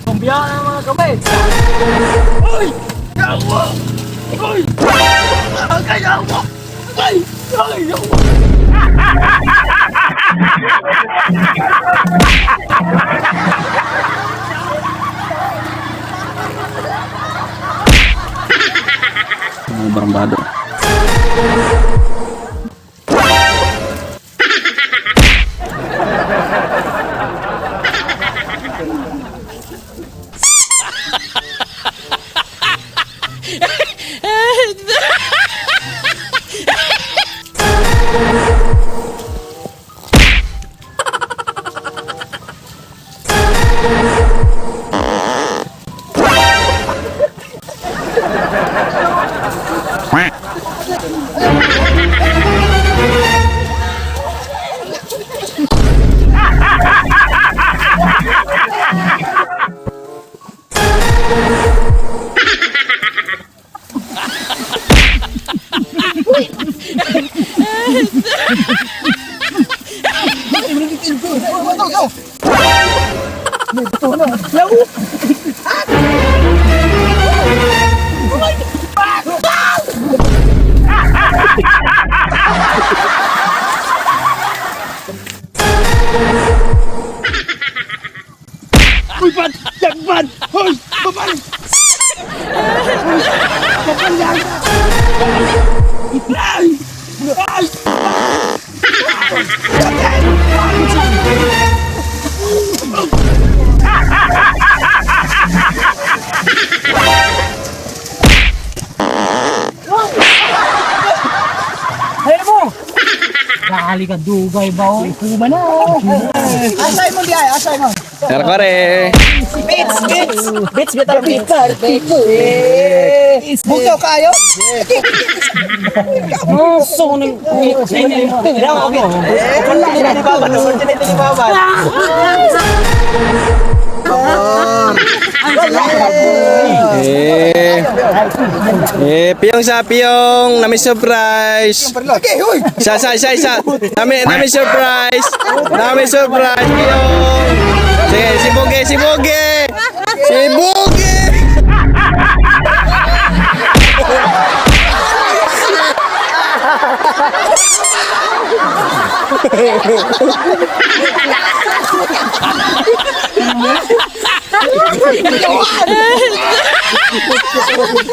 Kumbiya ng mga kamay. Ay! Yawa! Ay! Ay! Yawa! Ay! Ay! Yawa! Barambado. Uy, Bad! Jagbad! Hoy! Babay! Babay yan! Ay! Ay! Hayır mo! Nakali ka Dubai ba o? Kuma na o! Asay mo di ay! Asay mo! Kare-kare. Bits! Bits! Bits! Bitar! Bitar! Bukaw kayo? So, nang... Piyong sa piyong, nami surprise. Isa. Nami surprise. Nami surprise piyong. Sige, si Boge.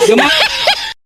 Gimana?